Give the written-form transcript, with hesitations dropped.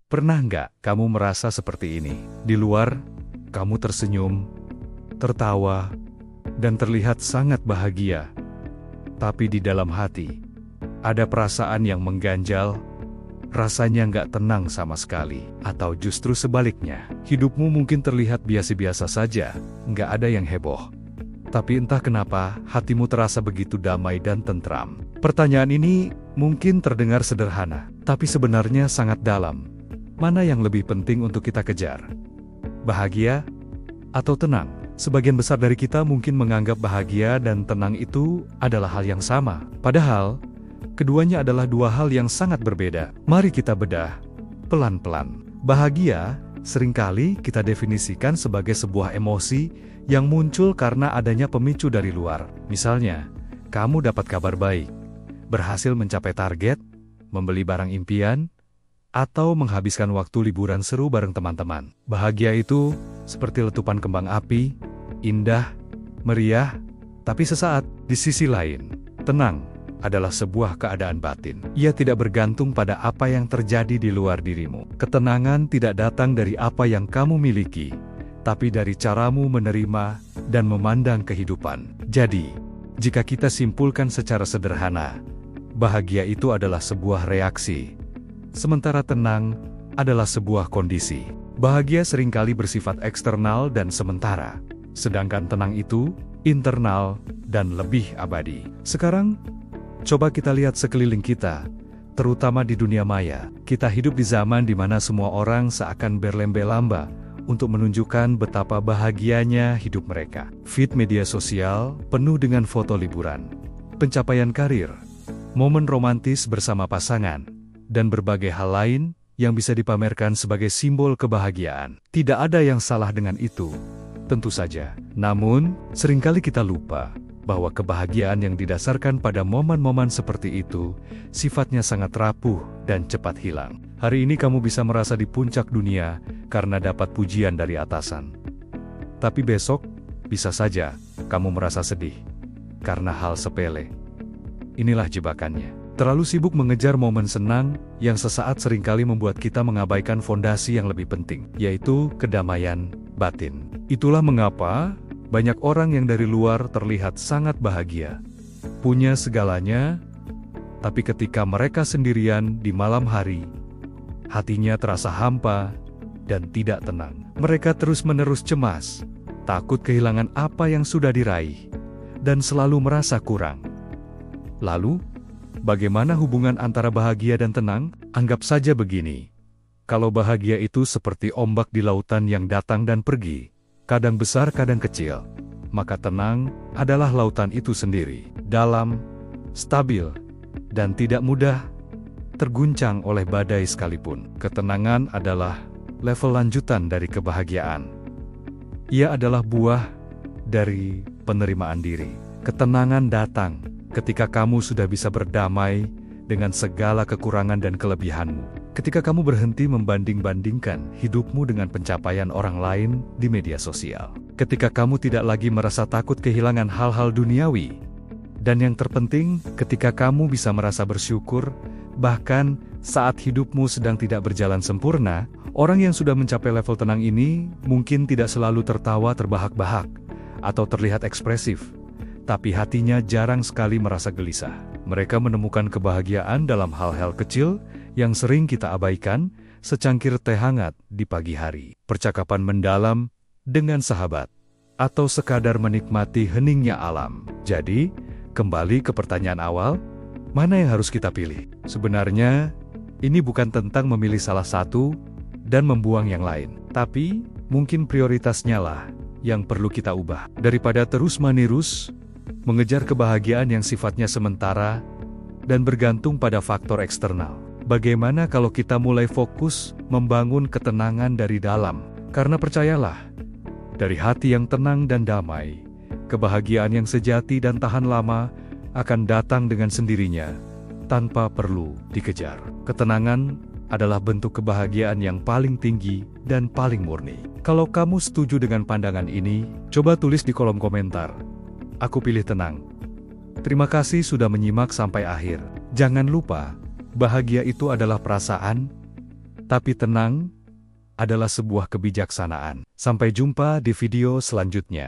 Pernah nggak kamu merasa seperti ini? Di luar, kamu tersenyum, tertawa, dan terlihat sangat bahagia. Tapi di dalam hati, ada perasaan yang mengganjal, rasanya nggak tenang sama sekali. Atau justru sebaliknya, hidupmu mungkin terlihat biasa-biasa saja, nggak ada yang heboh. Tapi entah kenapa, hatimu terasa begitu damai dan tentram. Pertanyaan ini mungkin terdengar sederhana, tapi sebenarnya sangat dalam. Mana yang lebih penting untuk kita kejar? Bahagia atau tenang? Sebagian besar dari kita mungkin menganggap bahagia dan tenang itu adalah hal yang sama. Padahal, keduanya adalah dua hal yang sangat berbeda. Mari kita bedah pelan-pelan. Bahagia seringkali kita definisikan sebagai sebuah emosi yang muncul karena adanya pemicu dari luar. Misalnya, kamu dapat kabar baik, berhasil mencapai target, membeli barang impian, atau menghabiskan waktu liburan seru bareng teman-teman. Bahagia itu seperti letupan kembang api, indah, meriah, tapi sesaat. Di sisi lain, tenang adalah sebuah keadaan batin. Ia tidak bergantung pada apa yang terjadi di luar dirimu. Ketenangan tidak datang dari apa yang kamu miliki, tapi dari caramu menerima dan memandang kehidupan. Jadi, jika kita simpulkan secara sederhana, bahagia itu adalah sebuah reaksi, sementara tenang adalah sebuah kondisi. Bahagia seringkali bersifat eksternal dan sementara, sedangkan tenang itu internal dan lebih abadi. Sekarang, coba kita lihat sekeliling kita, terutama di dunia maya. Kita hidup di zaman di mana semua orang seakan berlembe-lamba untuk menunjukkan betapa bahagianya hidup mereka. Feed media sosial penuh dengan foto liburan, pencapaian karir, momen romantis bersama pasangan, dan berbagai hal lain yang bisa dipamerkan sebagai simbol kebahagiaan. Tidak ada yang salah dengan itu, tentu saja. Namun, seringkali kita lupa bahwa kebahagiaan yang didasarkan pada momen-momen seperti itu, sifatnya sangat rapuh dan cepat hilang. Hari ini kamu bisa merasa di puncak dunia karena dapat pujian dari atasan. Tapi besok, bisa saja kamu merasa sedih karena hal sepele. Inilah jebakannya. Terlalu sibuk mengejar momen senang yang sesaat seringkali membuat kita mengabaikan fondasi yang lebih penting, yaitu kedamaian batin. Itulah mengapa banyak orang yang dari luar terlihat sangat bahagia, punya segalanya, tapi ketika mereka sendirian di malam hari, hatinya terasa hampa dan tidak tenang. Mereka terus-menerus cemas, takut kehilangan apa yang sudah diraih, dan selalu merasa kurang. Lalu, bagaimana hubungan antara bahagia dan tenang? Anggap saja begini. Kalau bahagia itu seperti ombak di lautan yang datang dan pergi, kadang besar kadang kecil, maka tenang adalah lautan itu sendiri. Dalam, stabil, dan tidak mudah terguncang oleh badai sekalipun. Ketenangan adalah level lanjutan dari kebahagiaan. Ia adalah buah dari penerimaan diri. Ketenangan datang ketika kamu sudah bisa berdamai dengan segala kekurangan dan kelebihanmu. Ketika kamu berhenti membanding-bandingkan hidupmu dengan pencapaian orang lain di media sosial. Ketika kamu tidak lagi merasa takut kehilangan hal-hal duniawi. Dan yang terpenting, ketika kamu bisa merasa bersyukur, bahkan saat hidupmu sedang tidak berjalan sempurna. Orang yang sudah mencapai level tenang ini mungkin tidak selalu tertawa terbahak-bahak atau terlihat ekspresif, tapi hatinya jarang sekali merasa gelisah. Mereka menemukan kebahagiaan dalam hal-hal kecil yang sering kita abaikan, secangkir teh hangat di pagi hari, percakapan mendalam dengan sahabat, atau sekadar menikmati heningnya alam. Jadi, kembali ke pertanyaan awal, mana yang harus kita pilih? Sebenarnya, ini bukan tentang memilih salah satu dan membuang yang lain, tapi mungkin prioritasnya lah yang perlu kita ubah. Daripada terus-menerus mengejar kebahagiaan yang sifatnya sementara dan bergantung pada faktor eksternal. Bagaimana kalau kita mulai fokus membangun ketenangan dari dalam? Karena percayalah, dari hati yang tenang dan damai, kebahagiaan yang sejati dan tahan lama akan datang dengan sendirinya, tanpa perlu dikejar. Ketenangan adalah bentuk kebahagiaan yang paling tinggi dan paling murni. Kalau kamu setuju dengan pandangan ini, coba tulis di kolom komentar. Aku pilih tenang. Terima kasih sudah menyimak sampai akhir. Jangan lupa, bahagia itu adalah perasaan, Tapi tenang adalah sebuah kebijaksanaan. Sampai jumpa di video selanjutnya.